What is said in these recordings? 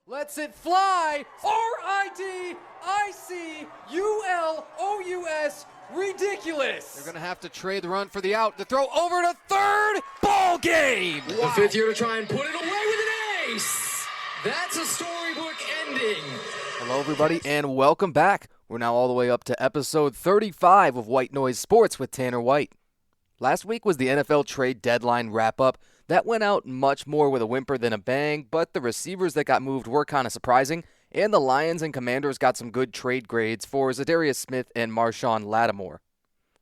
Lets it fly. RIDICULOUS. Ridiculous. They're going to have to trade the run for the out. The throw over to third. Ball game. Wow. The fifth year to try and put it away with an ace. That's a storybook ending. Hello, everybody, and welcome back. We're now all the way up to episode 35 of White Noise Sports with Tanner White. Last week was the NFL trade deadline wrap-up. That went out much more with a whimper than a bang, but the receivers that got moved were kind of surprising, and the Lions and Commanders got some good trade grades for Zadarius Smith and Marshawn Lattimore.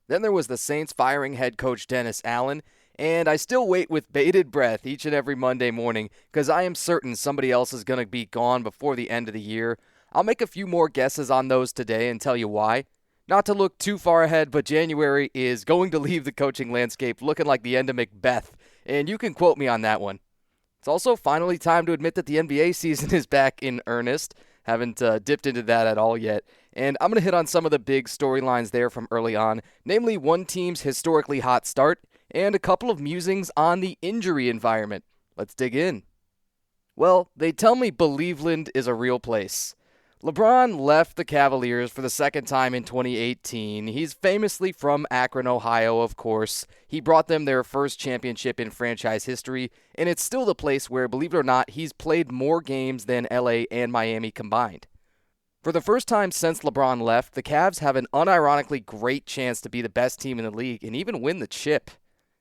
Then there was the Saints firing head coach Dennis Allen, and I still wait with bated breath each and every Monday morning because I am certain somebody else is going to be gone before the end of the year. I'll make a few more guesses on those today and tell you why. Not to look too far ahead, but January is going to leave the coaching landscape looking like the end of Macbeth, and you can quote me on that one. It's also finally time to admit that the NBA season is back in earnest. Haven't dipped into that at all yet. And I'm going to hit on some of the big storylines there from early on, namely one team's historically hot start and a couple of musings on the injury environment. Let's dig in. Well, they tell me Believeland is a real place. LeBron left the Cavaliers for the second time in 2018. He's famously from Akron, Ohio, of course. He brought them their first championship in franchise history, and it's still the place where, believe it or not, he's played more games than LA and Miami combined. For the first time since LeBron left, the Cavs have an unironically great chance to be the best team in the league and even win the chip.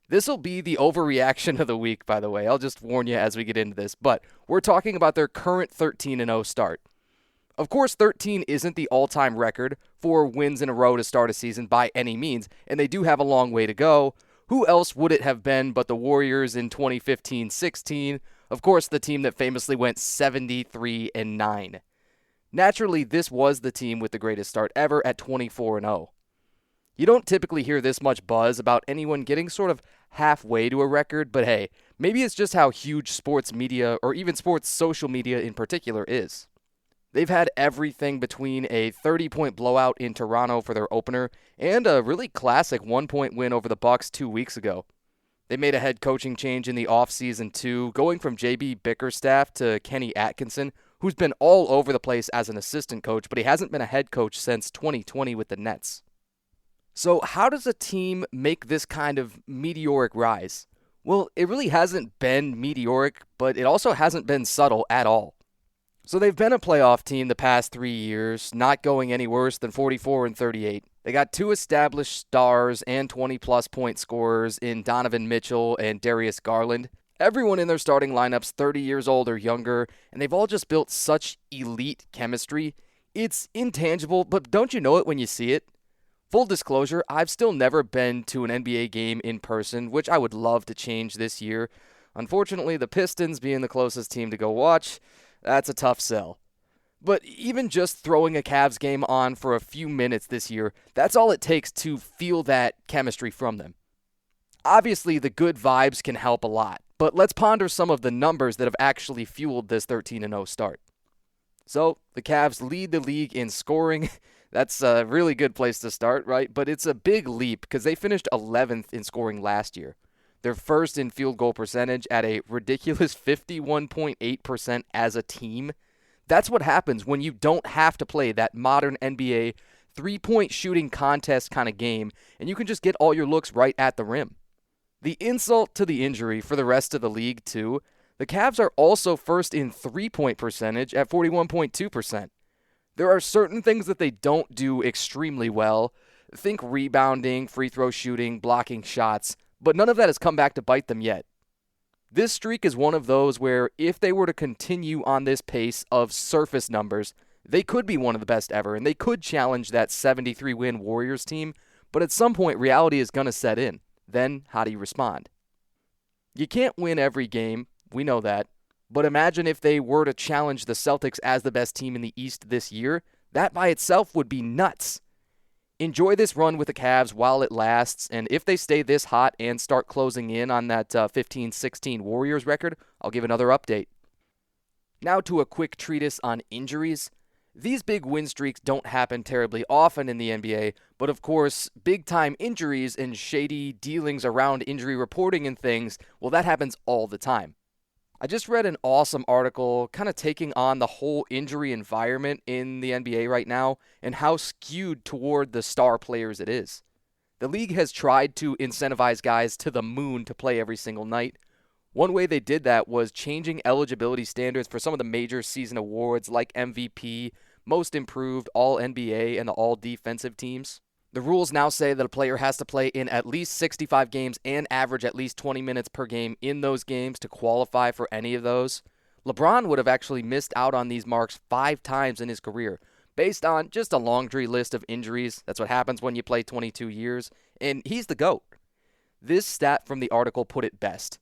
This will be the overreaction of the week, by the way. I'll just warn you as we get into this, but we're talking about their current 13-0 start. Of course, 13 isn't the all-time record for wins in a row to start a season by any means, and they do have a long way to go. Who else would it have been but the Warriors in 2015-16? Of course, the team that famously went 73-9. Naturally, this was the team with the greatest start ever at 24-0. You don't typically hear this much buzz about anyone getting sort of halfway to a record, but hey, maybe it's just how huge sports media, or even sports social media in particular, is. They've had everything between a 30-point blowout in Toronto for their opener and a really classic 1-point win over the Bucks 2 weeks ago. They made a head coaching change in the offseason too, going from J.B. Bickerstaff to Kenny Atkinson, who's been all over the place as an assistant coach, but he hasn't been a head coach since 2020 with the Nets. So how does a team make this kind of meteoric rise? Well, it really hasn't been meteoric, but it also hasn't been subtle at all. So they've been a playoff team the past 3 years, not going any worse than 44-38. They got two established stars and 20-plus point scorers in Donovan Mitchell and Darius Garland. Everyone in their starting lineup's 30 years old or younger, and they've all just built such elite chemistry. It's intangible, but don't you know it when you see it? Full disclosure, I've still never been to an NBA game in person, which I would love to change this year. Unfortunately, the Pistons being the closest team to go watch, that's a tough sell. But even just throwing a Cavs game on for a few minutes this year, that's all it takes to feel that chemistry from them. Obviously, the good vibes can help a lot, but let's ponder some of the numbers that have actually fueled this 13-0 start. So, the Cavs lead the league in scoring. That's a really good place to start, right? But it's a big leap because they finished 11th in scoring last year. They're first in field goal percentage at a ridiculous 51.8% as a team. That's what happens when you don't have to play that modern NBA three-point shooting contest kind of game, and you can just get all your looks right at the rim. The insult to the injury for the rest of the league, too, the Cavs are also first in three-point percentage at 41.2%. There are certain things that they don't do extremely well. Think rebounding, free throw shooting, blocking shots, but none of that has come back to bite them yet. This streak is one of those where if they were to continue on this pace of surface numbers, they could be one of the best ever, and they could challenge that 73-win Warriors team, but at some point reality is going to set in. Then, how do you respond? You can't win every game, we know that, but imagine if they were to challenge the Celtics as the best team in the East this year. That by itself would be nuts. Enjoy this run with the Cavs while it lasts, and if they stay this hot and start closing in on that 15-16 Warriors record, I'll give another update. Now to a quick treatise on injuries. These big win streaks don't happen terribly often in the NBA, but of course, big-time injuries and shady dealings around injury reporting and things, well, that happens all the time. I just read an awesome article kind of taking on the whole injury environment in the NBA right now and how skewed toward the star players it is. The league has tried to incentivize guys to the moon to play every single night. One way they did that was changing eligibility standards for some of the major season awards like MVP, Most Improved, All-NBA, and the All-Defensive teams. The rules now say that a player has to play in at least 65 games and average at least 20 minutes per game in those games to qualify for any of those. LeBron would have actually missed out on these marks 5 times in his career, based on just a laundry list of injuries. That's what happens when you play 22 years, and he's the GOAT. This stat from the article put it best.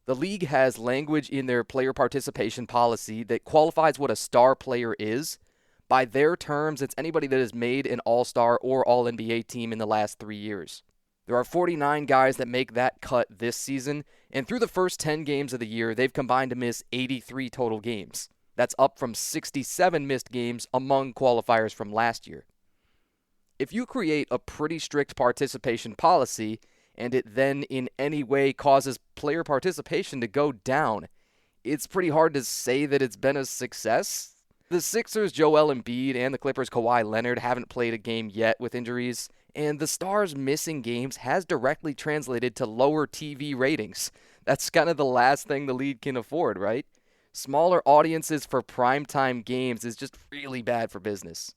The league has language in their player participation policy that qualifies what a star player is. By their terms, it's anybody that has made an All-Star or All-NBA team in the last 3 years. There are 49 guys that make that cut this season, and through the first 10 games of the year, they've combined to miss 83 total games. That's up from 67 missed games among qualifiers from last year. If you create a pretty strict participation policy, and it then in any way causes player participation to go down, it's pretty hard to say that it's been a success. The Sixers' Joel Embiid and the Clippers' Kawhi Leonard haven't played a game yet with injuries, and the Stars missing games has directly translated to lower TV ratings. That's kind of the last thing the league can afford, right? Smaller audiences for primetime games is just really bad for business.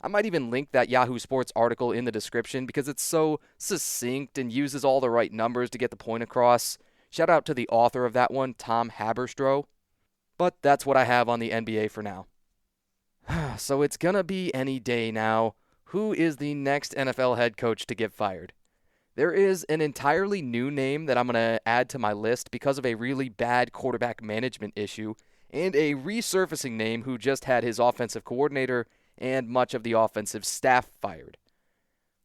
I might even link that Yahoo Sports article in the description because it's so succinct and uses all the right numbers to get the point across. Shout out to the author of that one, Tom Haberstroh. But that's what I have on the NBA for now. So it's gonna be any day now. Who is the next NFL head coach to get fired? There is an entirely new name that I'm gonna add to my list because of a really bad quarterback management issue, and a resurfacing name who just had his offensive coordinator and much of the offensive staff fired.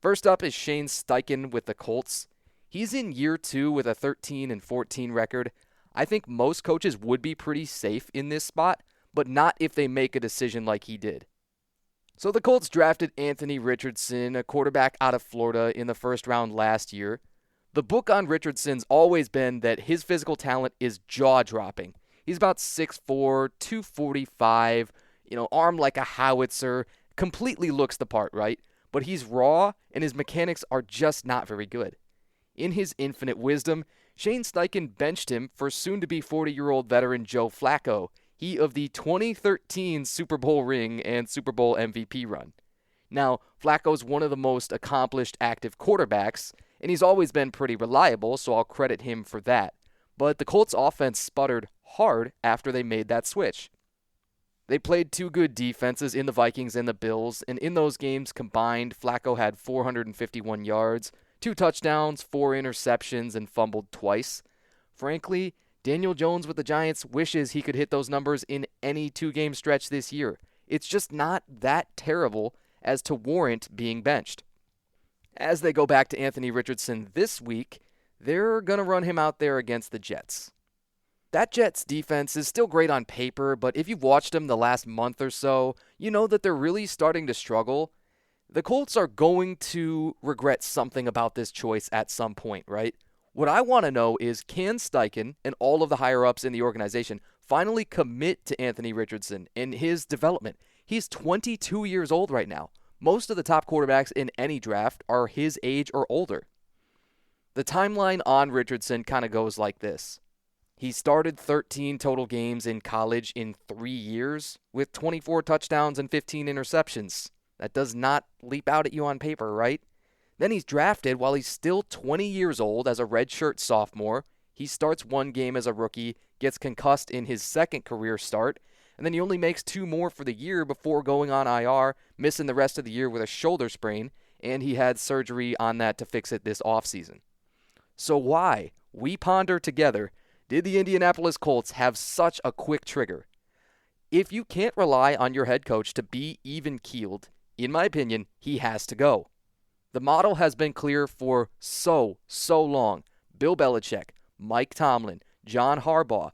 First up is Shane Steichen with the Colts. He's in year 2 with a 13-14 record. I think most coaches would be pretty safe in this spot, but not if they make a decision like he did. So the Colts drafted Anthony Richardson, a quarterback out of Florida, in the first round last year. The book on Richardson's always been that his physical talent is jaw-dropping. He's about 6'4", 245, armed like a howitzer, completely looks the part, right? But he's raw, and his mechanics are just not very good. In his infinite wisdom, Shane Steichen benched him for soon-to-be 40-year-old veteran Joe Flacco, he of the 2013 Super Bowl ring and Super Bowl MVP run. Now, Flacco's one of the most accomplished active quarterbacks, and he's always been pretty reliable, so I'll credit him for that. But the Colts' offense sputtered hard after they made that switch. They played 2 good defenses in the Vikings and the Bills, and in those games combined, Flacco had 451 yards, 2 touchdowns, 4 interceptions, and fumbled twice. Frankly, Daniel Jones with the Giants wishes he could hit those numbers in any 2-game stretch this year. It's just not that terrible as to warrant being benched. As they go back to Anthony Richardson this week, they're going to run him out there against the Jets. That Jets defense is still great on paper, but if you've watched them the last month or so, you know that they're really starting to struggle. The Colts are going to regret something about this choice at some point, right? What I want to know is, can Steichen and all of the higher-ups in the organization finally commit to Anthony Richardson and his development? He's 22 years old right now. Most of the top quarterbacks in any draft are his age or older. The timeline on Richardson kind of goes like this. He started 13 total games in college in 3 years with 24 touchdowns and 15 interceptions. That does not leap out at you on paper, right? Then he's drafted while he's still 20 years old as a redshirt sophomore. He starts 1 game as a rookie, gets concussed in his second career start, and then he only makes 2 more for the year before going on IR, missing the rest of the year with a shoulder sprain, and he had surgery on that to fix it this offseason. So why, we ponder together, did the Indianapolis Colts have such a quick trigger? If you can't rely on your head coach to be even-keeled, in my opinion, he has to go. The model has been clear for so long. Bill Belichick, Mike Tomlin, John Harbaugh,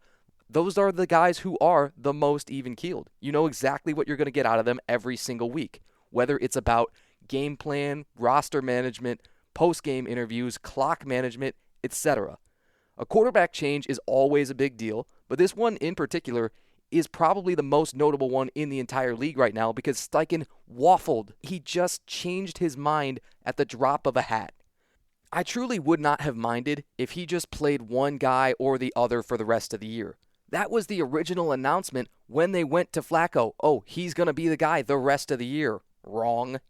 those are the guys who are the most even-keeled. You know exactly what you're going to get out of them every single week, whether it's about game plan, roster management, post-game interviews, clock management, etc. A quarterback change is always a big deal, But this one in particular is probably the most notable one in the entire league right now because Steichen waffled. He just changed his mind at the drop of a hat. I truly would not have minded if he just played one guy or the other for the rest of the year. That was the original announcement when they went to Flacco. Oh, he's going to be the guy the rest of the year. Wrong.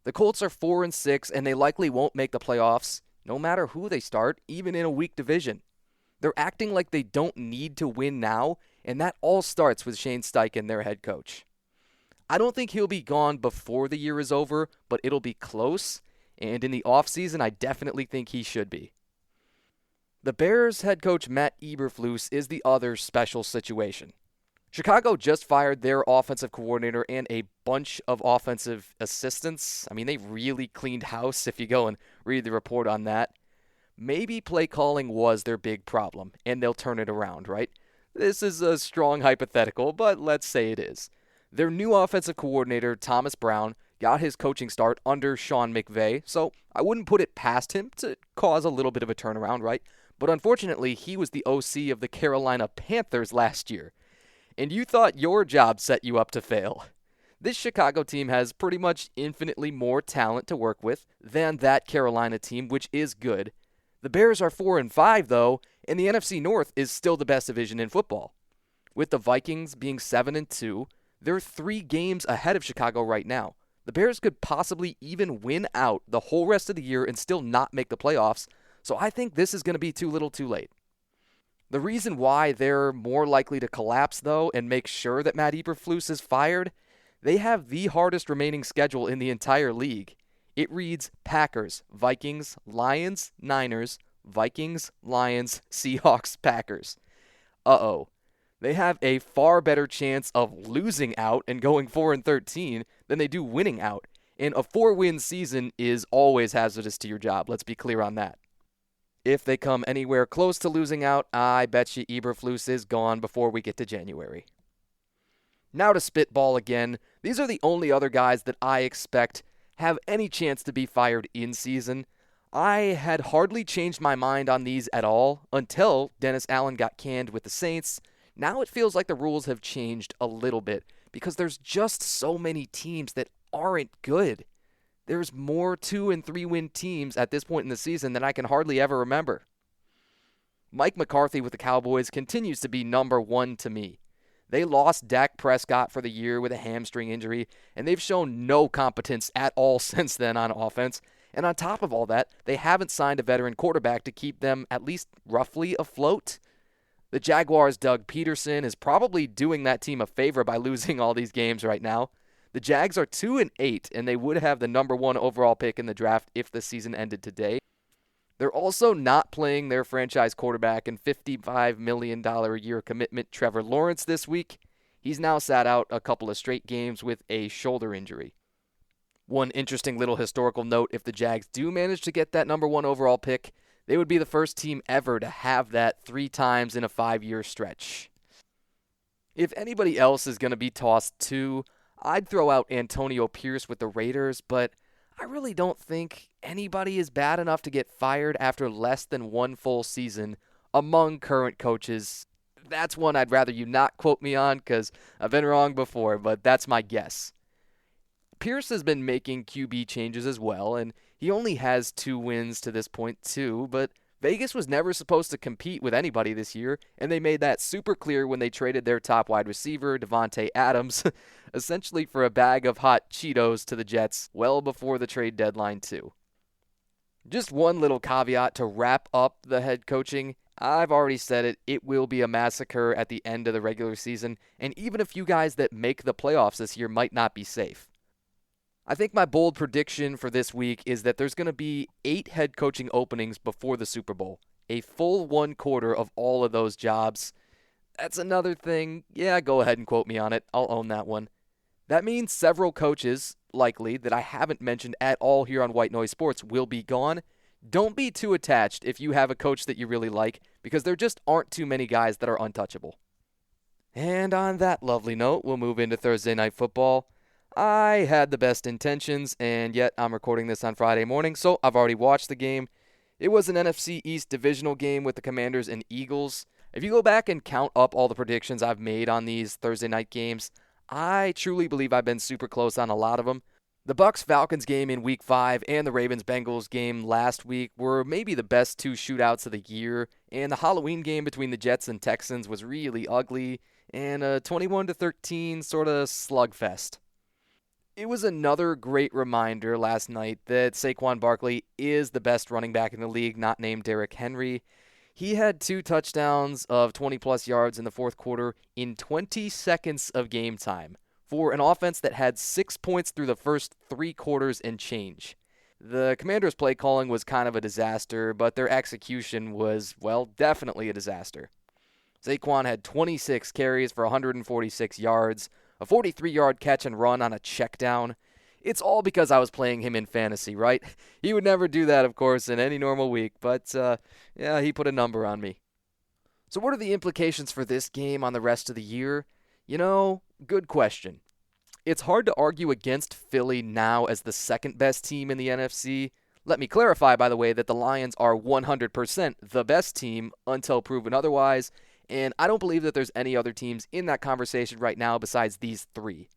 The Colts are 4-6, and they likely won't make the playoffs, no matter who they start, even in a weak division. They're acting like they don't need to win now, and that all starts with Shane Steichen, their head coach. I don't think he'll be gone before the year is over, but it'll be close, and in the offseason, I definitely think he should be. The Bears head coach Matt Eberflus is the other special situation. Chicago just fired their offensive coordinator and a bunch of offensive assistants. I mean, they really cleaned house if you go and read the report on that. Maybe play calling was their big problem, and they'll turn it around, right? This is a strong hypothetical, but let's say it is. Their new offensive coordinator, Thomas Brown, got his coaching start under Sean McVay, so I wouldn't put it past him to cause a little bit of a turnaround, right? But unfortunately, he was the OC of the Carolina Panthers last year. And you thought your job set you up to fail. This Chicago team has pretty much infinitely more talent to work with than that Carolina team, which is good. The Bears are 4-5, though, and the NFC North is still the best division in football. With the Vikings being 7-2, they're 3 games ahead of Chicago right now. The Bears could possibly even win out the whole rest of the year and still not make the playoffs, so I think this is going to be too little too late. The reason why they're more likely to collapse, though, and make sure that Matt Eberflus is fired, they have the hardest remaining schedule in the entire league. It reads Packers, Vikings, Lions, Niners, Vikings, Lions, Seahawks, Packers. Uh-oh. They have a far better chance of losing out and going 4-13 than they do winning out. And a 4-win season is always hazardous to your job. Let's be clear on that. If they come anywhere close to losing out, I bet you Eberflus is gone before we get to January. Now to spitball again. These are the only other guys that I expect have any chance to be fired in season. I had hardly changed my mind on these at all until Dennis Allen got canned with the Saints. Now it feels like the rules have changed a little bit because there's just so many teams that aren't good. There's more 2- and 3-win teams at this point in the season than I can hardly ever remember. Mike McCarthy with the Cowboys continues to be number 1 to me. They lost Dak Prescott for the year with a hamstring injury, and they've shown no competence at all since then on offense. And on top of all that, they haven't signed a veteran quarterback to keep them at least roughly afloat. The Jaguars' Doug Peterson is probably doing that team a favor by losing all these games right now. The Jags are 2-8, and they would have the number 1 overall pick in the draft if the season ended today. They're also not playing their franchise quarterback and $55 million a year commitment Trevor Lawrence this week. He's now sat out a couple of straight games with a shoulder injury. One interesting little historical note, if the Jags do manage to get that number 1 overall pick, they would be the first team ever to have that 3 times in a 5-year stretch. If anybody else is going to be tossed too, I'd throw out Antonio Pierce with the Raiders, but I really don't think anybody is bad enough to get fired after less than 1 full season among current coaches. That's one I'd rather you not quote me on because I've been wrong before, but that's my guess. Pierce has been making QB changes as well, and he only has 2 wins to this point too, but Vegas was never supposed to compete with anybody this year, and they made that super clear when they traded their top wide receiver, Devontae Adams, essentially for a bag of hot Cheetos to the Jets well before the trade deadline too. Just one little caveat to wrap up the head coaching. I've already said it will be a massacre at the end of the regular season, and even a few guys that make the playoffs this year might not be safe. I think my bold prediction for this week is that there's going to be 8 head coaching openings before the Super Bowl. A full 1/4 of all of those jobs. That's another thing. Yeah, go ahead and quote me on it. I'll own that one. That means several coaches, likely, that I haven't mentioned at all here on White Noise Sports will be gone. Don't be too attached if you have a coach that you really like, because there just aren't too many guys that are untouchable. And on that lovely note, we'll move into Thursday Night Football. I had the best intentions, and yet I'm recording this on Friday morning, so I've already watched the game. It was an NFC East divisional game with the Commanders and Eagles. If you go back and count up all the predictions I've made on these Thursday night games, I truly believe I've been super close on a lot of them. The Bucs-Falcons game in Week 5 and the Ravens-Bengals game last week were maybe the best two shootouts of the year, and the Halloween game between the Jets and Texans was really ugly, and a 21-13 sort of slugfest. It was another great reminder last night that Saquon Barkley is the best running back in the league, not named Derrick Henry. He had 2 touchdowns of 20-plus yards in the fourth quarter in 20 seconds of game time for an offense that had 6 points through the first 3 quarters and change. The Commanders' play calling was kind of a disaster, but their execution was, well, definitely a disaster. Saquon had 26 carries for 146 yards, a 43-yard catch and run on a check down. It's all because I was playing him in fantasy, right? He would never do that, of course, in any normal week, but yeah, he put a number on me. So what are the implications for this game on the rest of the year? You know, good question. It's hard to argue against Philly now as the second best team in the NFC. Let me clarify, by the way, that the Lions are 100% the best team until proven otherwise, and I don't believe that there's any other teams in that conversation right now besides these 3.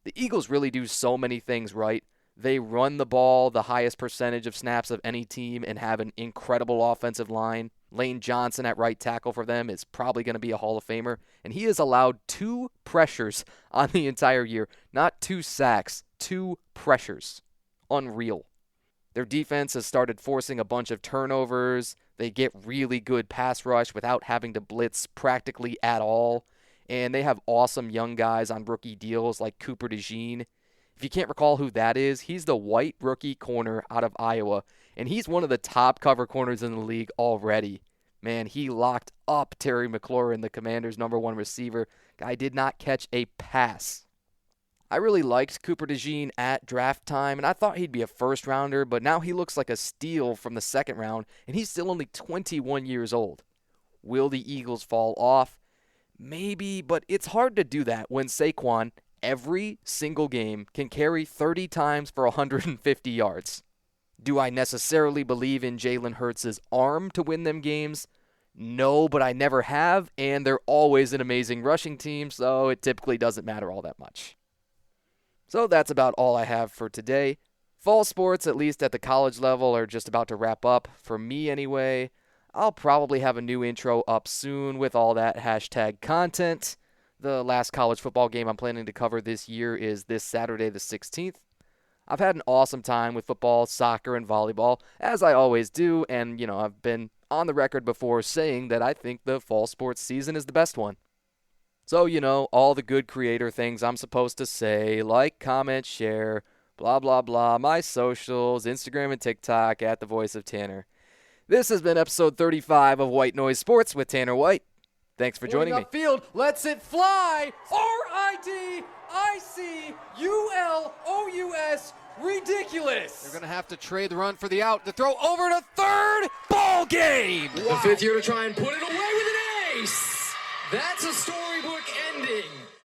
The Eagles really do so many things right. They run the ball the highest percentage of snaps of any team and have an incredible offensive line. Lane Johnson at right tackle for them is probably going to be a Hall of Famer, and he has allowed 2 pressures on the entire year. Not 2 sacks, 2 pressures. Unreal. Their defense has started forcing a bunch of turnovers. They get really good pass rush without having to blitz practically at all. And they have awesome young guys on rookie deals like Cooper DeJean. If you can't recall who that is, he's the white rookie corner out of Iowa, and he's one of the top cover corners in the league already. Man, he locked up Terry McLaurin, the Commanders' number 1 receiver. Guy did not catch a pass. I really liked Cooper DeJean at draft time, and I thought he'd be a first-rounder, but now he looks like a steal from the second round, and he's still only 21 years old. Will the Eagles fall off? Maybe, but it's hard to do that when Saquon, every single game, can carry 30 times for 150 yards. Do I necessarily believe in Jalen Hurts' arm to win them games? No, but I never have, and they're always an amazing rushing team, so it typically doesn't matter all that much. So that's about all I have for today. Fall sports, at least at the college level, are just about to wrap up, for me anyway. I'll probably have a new intro up soon with all that hashtag content. The last college football game I'm planning to cover this year is this Saturday the 16th. I've had an awesome time with football, soccer, and volleyball, as I always do, and, I've been on the record before saying that I think the fall sports season is the best one. So, all the good creator things I'm supposed to say, like, comment, share, blah, blah, blah, my socials, Instagram and TikTok, at The Voice of Tanner. This has been episode 35 of White Noise Sports with Tanner White. Thanks for joining me. Upfield, lets it fly. RIDICULOUS. Ridiculous. They're going to have to trade the run for the out. The throw over to third. Ball game. The 5th year to try and put it away with an ace. That's a storybook